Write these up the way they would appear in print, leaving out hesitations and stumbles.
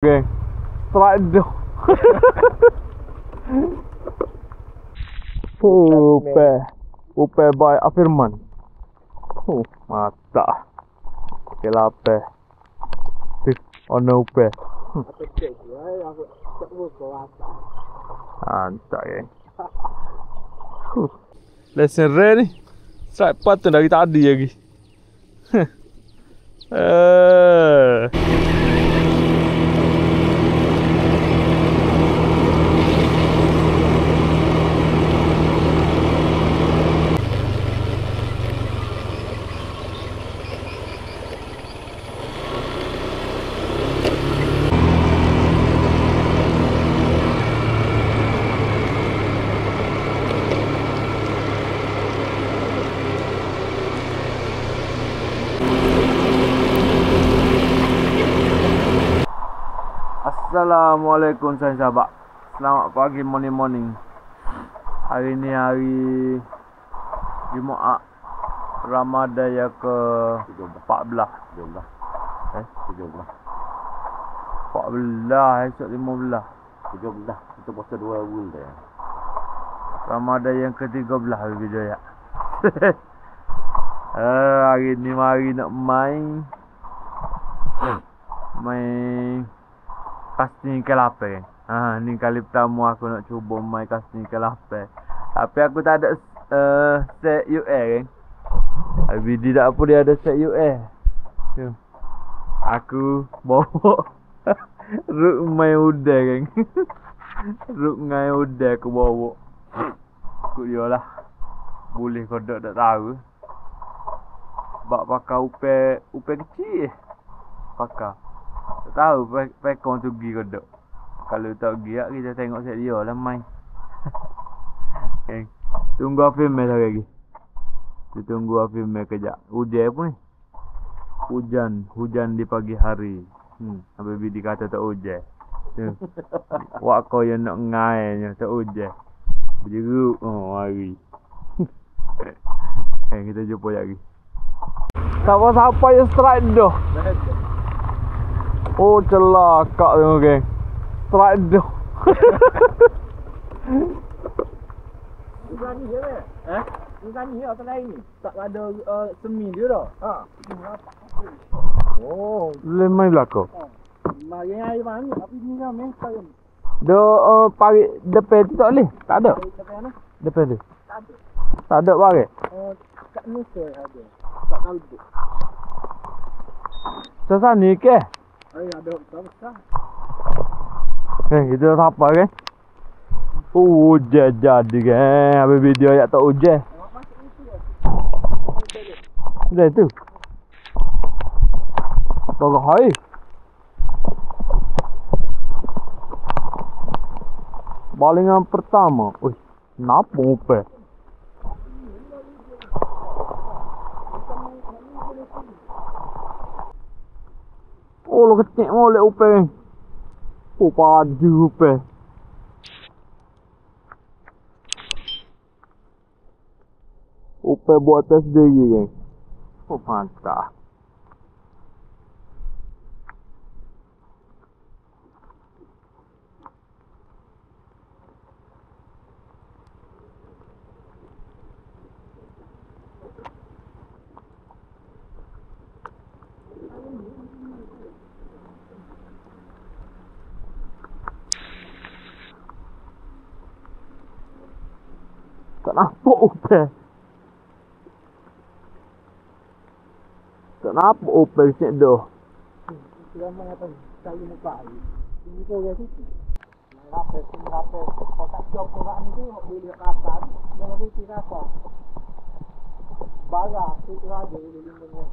Geng, strike dah. Upe by Afirman. Mata. Kelape. Ono upe. Antak geng. Lesson rare ni. Strike patut dari tadi lagi. Assalamualaikum sahabat. Selamat pagi, morning. Hari ni hari Jumaat Ramadan yang ke 14. 14 esok 15. 13. Kita puasa 2 bulan dah. Ramadan yang ke 13 hari video ya. Hari ni mari nak main casting kelape. Ni kali pertama aku nak cuba main casting kelape. Tapi aku tak ada set UA kan. Video tak apa dia ada set UA. Aku bawa ruk main udah kan. Ruk main udah aku bawa. Aku dia lah. Boleh kodok tak tahu. Bak pakai upe kecil. Pakai. Tak tahu pekong tu pergi ke tak. Kalau tak pergi kita tengok set dia lah main. Okay. Tunggu Afim lagi. Kita tunggu Afim kejap. Hujan pun ni. Hujan di pagi hari. Habis dia kata tak hujan. Wak kau yang nak ngainya tak hujan. Berjeruk hari. Kita jumpa lagi. Siapa-siapa yang strike dah. Oh celaka tengok geng. Strike dah. Berani je weh. Berani je atas lain ni. Tak ada semi dia dah. Oh. Lemai belakang. Mari air mana tapi ni kan main saya. Pagi depan tu tak boleh. Tak ada. Depan mana? Depan tu. Tak ada. Tak ada pagi. Kat Nusa ada. Tak tahu tu. Sasa ni ke? Ada besar. Kita siapa kan? Hujan jadi kan. Habis video ayat tak hujan. Dah tu. Bagus hai. Balingan pertama. Ui, kenapa upe? Oh, lo kecil molek upe. Oh, padu upe. Upe buat tes sendiri kan. Oh, mantap. Tak nampak upe. Tak nampak upe kecil dah. Selama apa ni? Saya muka ni. Ini tu dia situ. Rapet. Kau tak jawab orang ni tu boleh lihat kasan. Dia boleh lihat apa. Barang tu ada boleh lihat.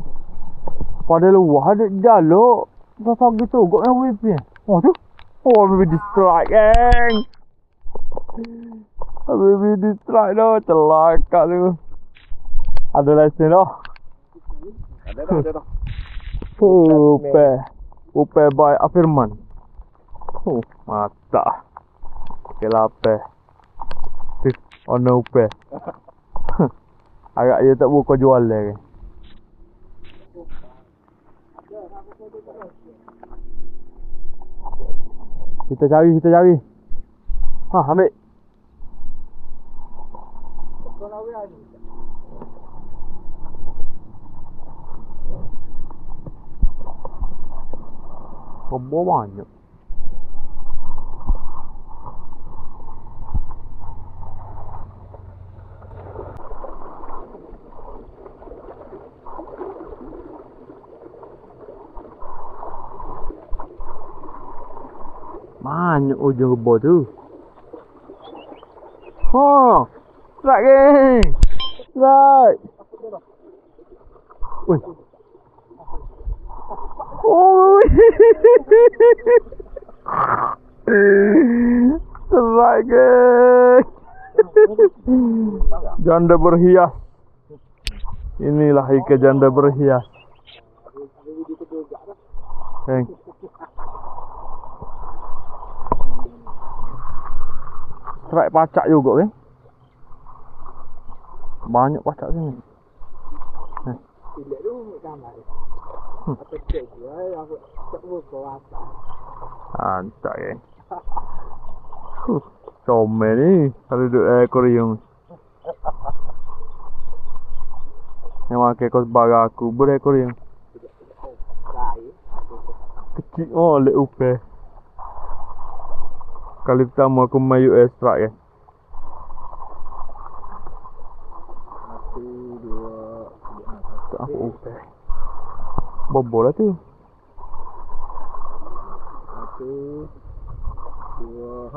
Pada luar ada jalur. Pasal gitu kok yang WP. Oh tu. Oh baby distrike geng. Baby distrike dah. Celaka tu. Ada lesen dah. Ada. Upe by Afirman. Mata. Kelape. Ono upe. Agak dia tak buka jual lagi. Kita cari. Ha, ambil. Kau lawe ni. Kebo banyak. Banyak ujung kebo tu. Ha, strike geng. Strike. Oi. Oi. Strike geng. Janda berhias. Inilah ikan janda berhias. Geng. Strike pacak juga kan? Banyak pacak sini. Tidak tu gambar. Apa cek dia aku tak buka apa. Antak kan? Comel ni kalau duduk akuarium. Yang pakai kau sebagai aku berakuarium. Kecil lek upe. Kali pertama aku main US strike kan. 1, 2, 3. Tak apa upe. Bobol lah tu. 1, 2,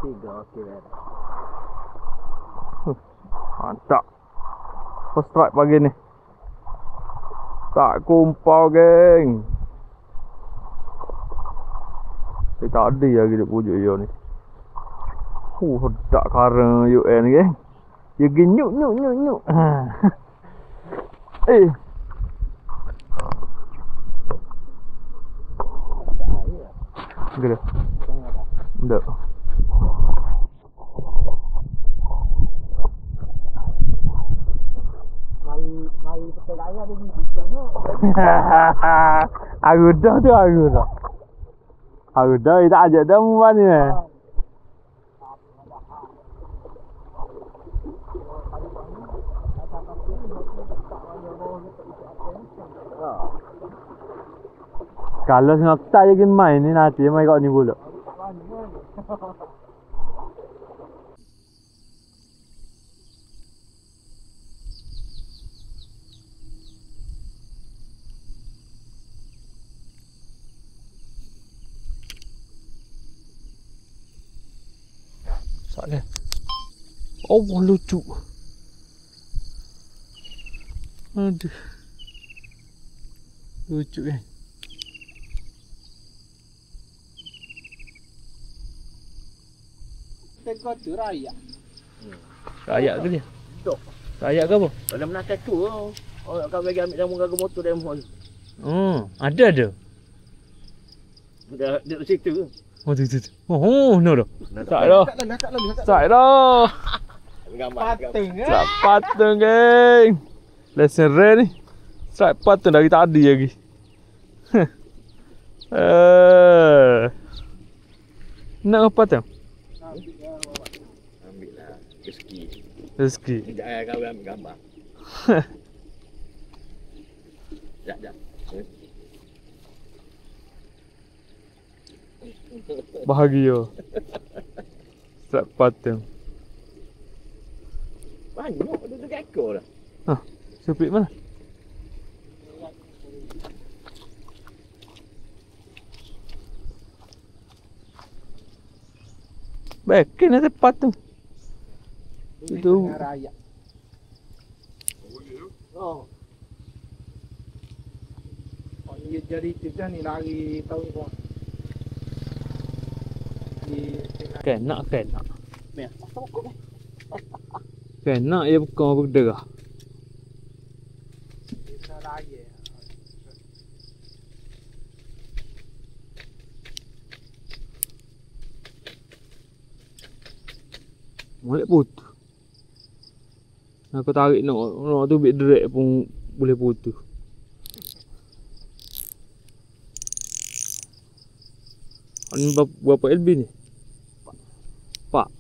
3 okey dah. Mantap. First strike pagi ni. Tak kumpau geng. Tak ada lagi di pujuk dia ni. Tak karang UN ni geng. Dia genyuk. Gede. Ndak. Mari pakai gaya dia ni bisanya. Aku dah. Aku dah tak ajak dah muan ni. Kalau nak tak je main ni nanti main kat ni pula. Soalnya. Oh, lucu. Aduh. Lucu kan. Tengok tu raya. Rayak ke dia? Tok. Rayak ke apa? Dalam nak tu. Orang akan bagi ambil jamu gagal motor dalam hall. Ada. Dia situ. Oh, tu. Oh, no dah. Tak dah. Pateng Strike patung geng. Lesson rare ni. Strike patung dari tadi lagi. Nak apa tu? Ambil lah. Rezeki. Rezeki. Jangan kau ambil gambar. Sekejap. Bahagia. Strike patung. Banyak dia tu ekor dah. Supit mana? Bekin ada patung. Itu raya. Oh. Dia jadi tu ni lari tahun ni kau. kena. Meh, apa kau meh? Kena ia bukan berderah. Raya. Molek putus. Aku tarik nak tu bit derek pun boleh putus. Ini berapa LB ni? Pak.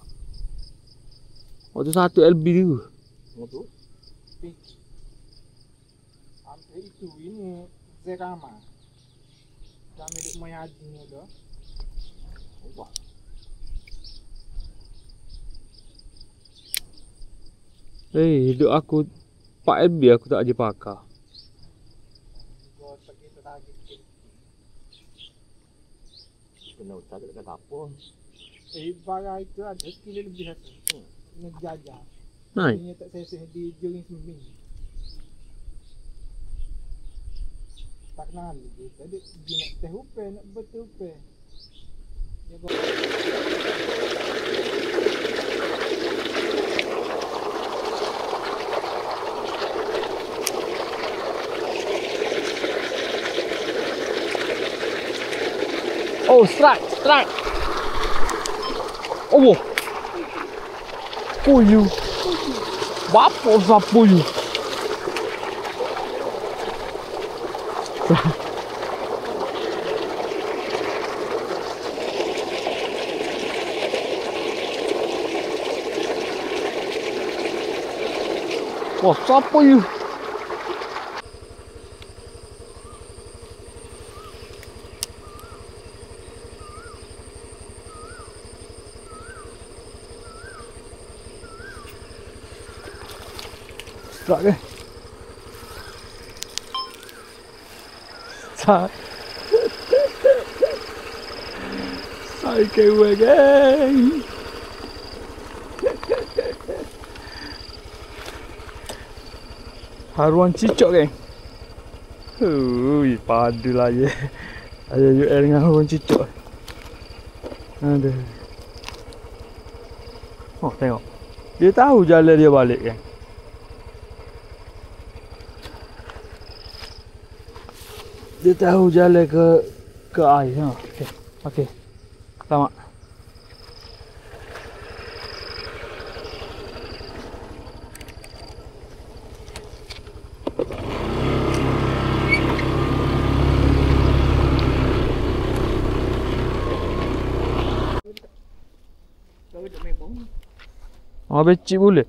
Waktu 1 LB tu. Itu. Hampir itu ini Zerama. Dah milik Mayadi ni dah. Wah. Hidup aku 4 LB aku tak aja pakai. Gua pergi teragi sikit. Kena utang dekat apa? Barang itu ada sekali lebih satu. Ngejajah. Nice. Ini tak seseh di Juring Seming. Tak kenal lagi. Tadi dia nak teh upe, nak betul upe. Dia kata, Oh, strike. Oh. Puyu. Bapak sa puyu. Wah, sa puyu. Strike ke? Sai kewe geng. Haruan cicok geng. Hui, padu lah ye. Ada UL dengan haruan cicok. Ada. Oh, tengok. Dia tahu jalan dia balik geng. Dia tahu jalan ke air. Ha. Okey. Selamat. Kau duduk main bom. Becik boleh?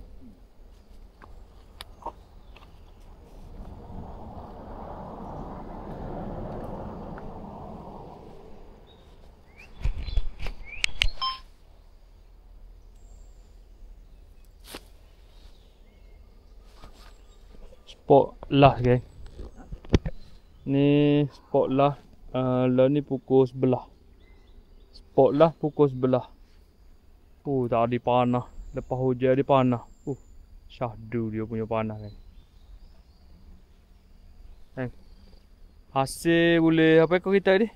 Spot lah geng. Ni spot lah. Lah ni pukul 11. Spot lah pukul 11. Tadi panah. Lepas hujan dia panah. Syahdu dia punya panah kan. Hasil boleh apa ekor kita ni?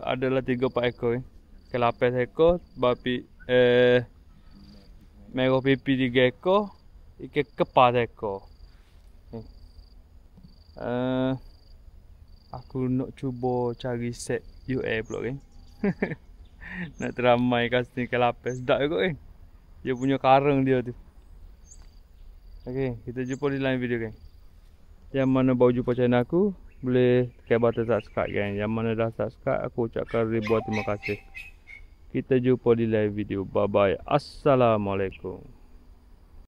Adalah 3-4 ekor kan. Kelapis ekor, babi merah pipi 3 ekor, ikan kepal ekor. Aku nak cuba cari set UL pula kan. Nak teramai casting kelapis sedap juga kan. Dia punya karang dia tu. Okey, kita jumpa di lain video kan. Yang mana baru jumpa channel aku, boleh tekan button subscribe kan. Yang mana dah subscribe, aku ucapkan ribuan terima kasih. Kita jumpa di lain video. Bye bye. Assalamualaikum.